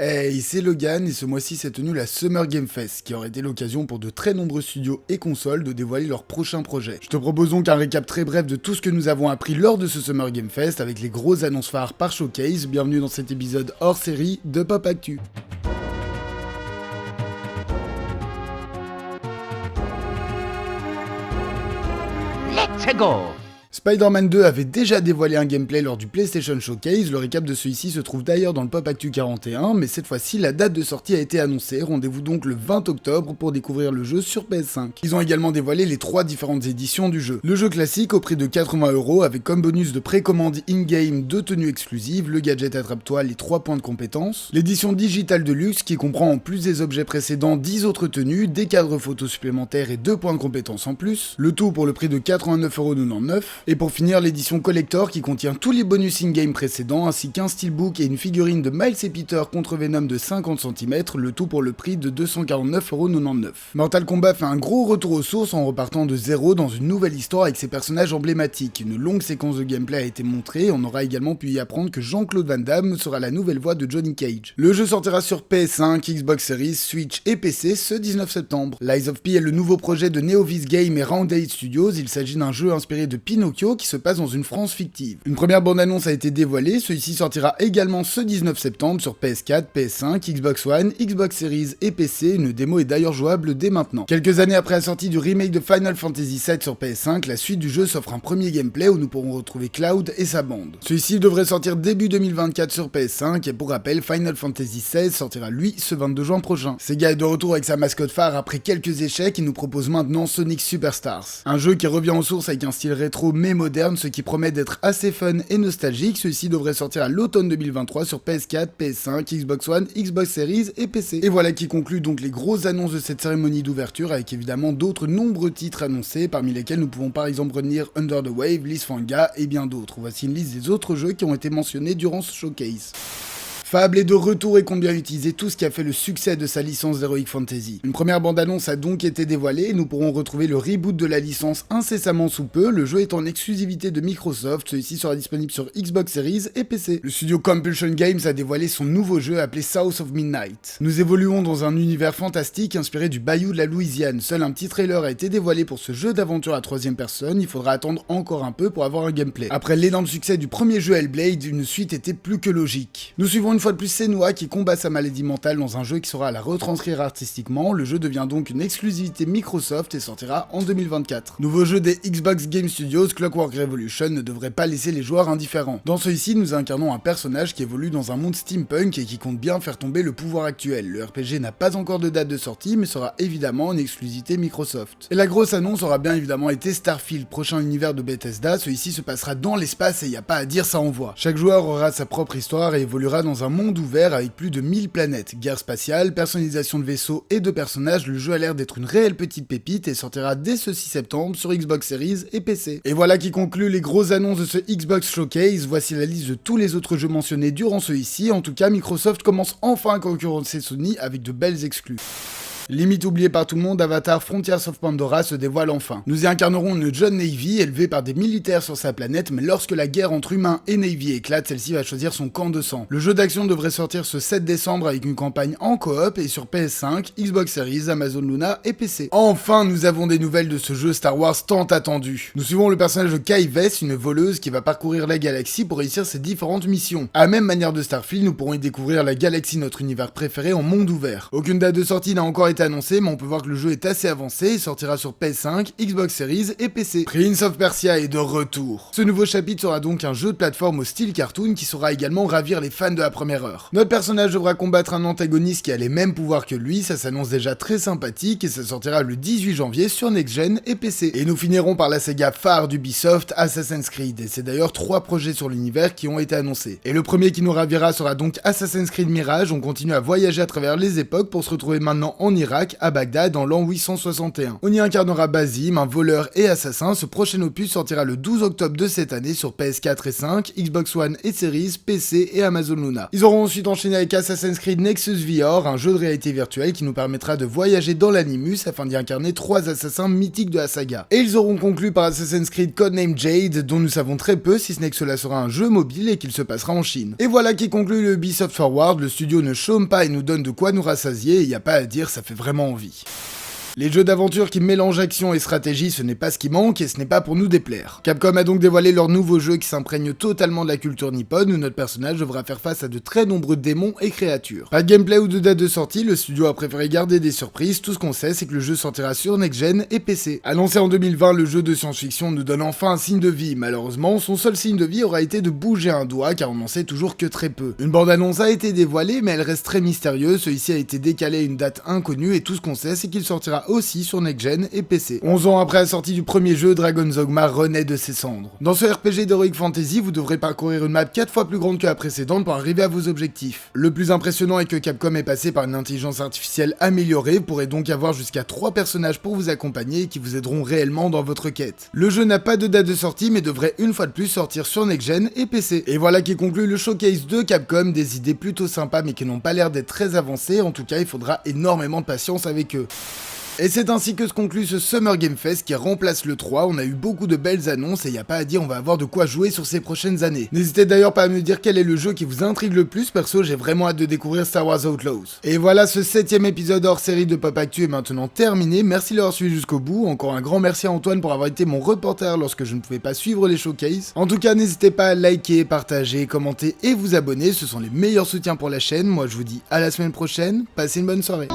Hey, c'est Logan et ce mois-ci s'est tenue la Summer Game Fest, qui aurait été l'occasion pour de très nombreux studios et consoles de dévoiler leurs prochains projets. Je te propose donc un récap très bref de tout ce que nous avons appris lors de ce Summer Game Fest avec les grosses annonces phares par showcase. Bienvenue dans cet épisode hors série de Pop Actu. Let's go! Spider-Man 2 avait déjà dévoilé un gameplay lors du PlayStation Showcase, le récap de celui-ci se trouve d'ailleurs dans le Pop Actu 41, mais cette fois-ci la date de sortie a été annoncée, rendez-vous donc le 20 octobre pour découvrir le jeu sur PS5. Ils ont également dévoilé les 3 différentes éditions du jeu. Le jeu classique au prix de 80€ avec comme bonus de précommande in-game 2 tenues exclusives, le gadget attrape-toi, les 3 points de compétence. L'édition digitale de luxe qui comprend en plus des objets précédents 10 autres tenues, des cadres photos supplémentaires et 2 points de compétence en plus, le tout pour le prix de 89,99€. Et pour finir, l'édition collector qui contient tous les bonus in-game précédents, ainsi qu'un steelbook et une figurine de Miles et Peter contre Venom de 50 cm, le tout pour le prix de 249,99€. Mortal Kombat fait un gros retour aux sources en repartant de zéro dans une nouvelle histoire avec ses personnages emblématiques. Une longue séquence de gameplay a été montrée, on aura également pu y apprendre que Jean-Claude Van Damme sera la nouvelle voix de Johnny Cage. Le jeu sortira sur PS5, Xbox Series, Switch et PC ce 19 septembre. Lies of P est le nouveau projet de Neovis Game et Round8 Studios, il s'agit d'un jeu inspiré de Pinocchio qui se passe dans une France fictive. Une première bande-annonce a été dévoilée, celui-ci sortira également ce 19 septembre sur PS4, PS5, Xbox One, Xbox Series et PC, une démo est d'ailleurs jouable dès maintenant. Quelques années après la sortie du remake de Final Fantasy VII sur PS5, la suite du jeu s'offre un premier gameplay où nous pourrons retrouver Cloud et sa bande. Celui-ci devrait sortir début 2024 sur PS5 et pour rappel, Final Fantasy XVI sortira lui ce 22 juin prochain. Sega est de retour avec sa mascotte phare après quelques échecs et nous propose maintenant Sonic Superstars. Un jeu qui revient aux sources avec un style rétro mais moderne, ce qui promet d'être assez fun et nostalgique. Celui-ci devrait sortir à l'automne 2023 sur PS4, PS5, Xbox One, Xbox Series et PC. Et voilà qui conclut donc les grosses annonces de cette cérémonie d'ouverture avec évidemment d'autres nombreux titres annoncés, parmi lesquels nous pouvons par exemple retenir Under the Wave, Lysfanga et bien d'autres. Voici une liste des autres jeux qui ont été mentionnés durant ce showcase. Fable est de retour et compte bien utiliser tout ce qui a fait le succès de sa licence d'Heroic Fantasy. Une première bande-annonce a donc été dévoilée et nous pourrons retrouver le reboot de la licence incessamment sous peu, le jeu est en exclusivité de Microsoft, celui-ci sera disponible sur Xbox Series et PC. Le studio Compulsion Games a dévoilé son nouveau jeu appelé South of Midnight. Nous évoluons dans un univers fantastique inspiré du bayou de la Louisiane, seul un petit trailer a été dévoilé pour ce jeu d'aventure à 3ème personne, il faudra attendre encore un peu pour avoir un gameplay. Après l'énorme succès du premier jeu Hellblade, une suite était plus que logique. Nous suivons une fois de plus Senua qui combat sa maladie mentale dans un jeu qui sera à la retranscrire artistiquement. Le jeu devient donc une exclusivité Microsoft et sortira en 2024. Nouveau jeu des Xbox Game Studios, Clockwork Revolution ne devrait pas laisser les joueurs indifférents. Dans celui-ci, nous incarnons un personnage qui évolue dans un monde steampunk et qui compte bien faire tomber le pouvoir actuel. Le RPG n'a pas encore de date de sortie, mais sera évidemment une exclusivité Microsoft. Et la grosse annonce aura bien évidemment été Starfield, prochain univers de Bethesda. Celui-ci se passera dans l'espace et y a pas à dire, ça envoie. Chaque joueur aura sa propre histoire et évoluera dans un monde ouvert avec plus de 1000 planètes, guerre spatiale, personnalisation de vaisseaux et de personnages, le jeu a l'air d'être une réelle petite pépite et sortira dès ce 6 septembre sur Xbox Series et PC. Et voilà qui conclut les grosses annonces de ce Xbox Showcase, voici la liste de tous les autres jeux mentionnés durant celui-ci, en tout cas Microsoft commence enfin à concurrencer Sony avec de belles exclus. Limite oublié par tout le monde, Avatar Frontiers of Pandora se dévoile enfin. Nous y incarnerons une jeune Navy élevée par des militaires sur sa planète, mais lorsque la guerre entre humains et Navy éclate, celle-ci va choisir son camp de sang. Le jeu d'action devrait sortir ce 7 décembre avec une campagne en coop et sur PS5, Xbox Series, Amazon Luna et PC. Enfin, nous avons des nouvelles de ce jeu Star Wars tant attendu. Nous suivons le personnage de Kai Vess, une voleuse qui va parcourir la galaxie pour réussir ses différentes missions. À la même manière de Starfield, nous pourrons y découvrir la galaxie, notre univers préféré en monde ouvert. Aucune date de sortie n'a encore été annoncé, mais on peut voir que le jeu est assez avancé, il sortira sur PS5, Xbox Series et PC. Prince of Persia est de retour. Ce nouveau chapitre sera donc un jeu de plateforme au style cartoon qui saura également ravir les fans de la première heure. Notre personnage devra combattre un antagoniste qui a les mêmes pouvoirs que lui, ça s'annonce déjà très sympathique et ça sortira le 18 janvier sur Next Gen et PC. Et nous finirons par la saga phare d'Ubisoft, Assassin's Creed, et c'est d'ailleurs 3 projets sur l'univers qui ont été annoncés. Et le premier qui nous ravira sera donc Assassin's Creed Mirage, on continue à voyager à travers les époques pour se retrouver maintenant en Irak Irak, à Bagdad, en l'an 861. On y incarnera Basim, un voleur et assassin. Ce prochain opus sortira le 12 octobre de cette année sur PS4 et 5, Xbox One et Series, PC et Amazon Luna. Ils auront ensuite enchaîné avec Assassin's Creed Nexus VR, un jeu de réalité virtuelle qui nous permettra de voyager dans l'Animus afin d'y incarner 3 assassins mythiques de la saga. Et ils auront conclu par Assassin's Creed Codename Jade, dont nous savons très peu, si ce n'est que cela sera un jeu mobile et qu'il se passera en Chine. Et voilà qui conclut le Ubisoft Forward. Le studio ne chôme pas et nous donne de quoi nous rassasier, et y a pas à dire, ça fait vraiment envie. Les jeux d'aventure qui mélangent action et stratégie, ce n'est pas ce qui manque et ce n'est pas pour nous déplaire. Capcom a donc dévoilé leur nouveau jeu qui s'imprègne totalement de la culture nippone où notre personnage devra faire face à de très nombreux démons et créatures. Pas de gameplay ou de date de sortie, le studio a préféré garder des surprises, tout ce qu'on sait c'est que le jeu sortira sur Next Gen et PC. Annoncé en 2020, le jeu de science-fiction nous donne enfin un signe de vie. Malheureusement, son seul signe de vie aura été de bouger un doigt car on n'en sait toujours que très peu. Une bande-annonce a été dévoilée mais elle reste très mystérieuse, celui-ci a été décalé à une date inconnue et tout ce qu'on sait c'est qu'il sortira aussi sur Next Gen et PC. 11 ans après la sortie du premier jeu, Dragon's Dogma renaît de ses cendres. Dans ce RPG d'Heroic Fantasy, vous devrez parcourir une map 4 fois plus grande que la précédente pour arriver à vos objectifs. Le plus impressionnant est que Capcom est passé par une intelligence artificielle améliorée, vous pourrez donc avoir jusqu'à 3 personnages pour vous accompagner et qui vous aideront réellement dans votre quête. Le jeu n'a pas de date de sortie mais devrait une fois de plus sortir sur Next Gen et PC. Et voilà qui conclut le showcase de Capcom, des idées plutôt sympas mais qui n'ont pas l'air d'être très avancées, en tout cas il faudra énormément de patience avec eux. Et c'est ainsi que se conclut ce Summer Game Fest qui remplace le 3, on a eu beaucoup de belles annonces et y a pas à dire, on va avoir de quoi jouer sur ces prochaines années. N'hésitez d'ailleurs pas à me dire quel est le jeu qui vous intrigue le plus, perso j'ai vraiment hâte de découvrir Star Wars Outlaws. Et voilà, ce 7ème épisode hors série de Pop Actu est maintenant terminé, merci de l'avoir suivi jusqu'au bout, encore un grand merci à Antoine pour avoir été mon reporter lorsque je ne pouvais pas suivre les showcases. En tout cas, n'hésitez pas à liker, partager, commenter et vous abonner, ce sont les meilleurs soutiens pour la chaîne, moi je vous dis à la semaine prochaine, passez une bonne soirée.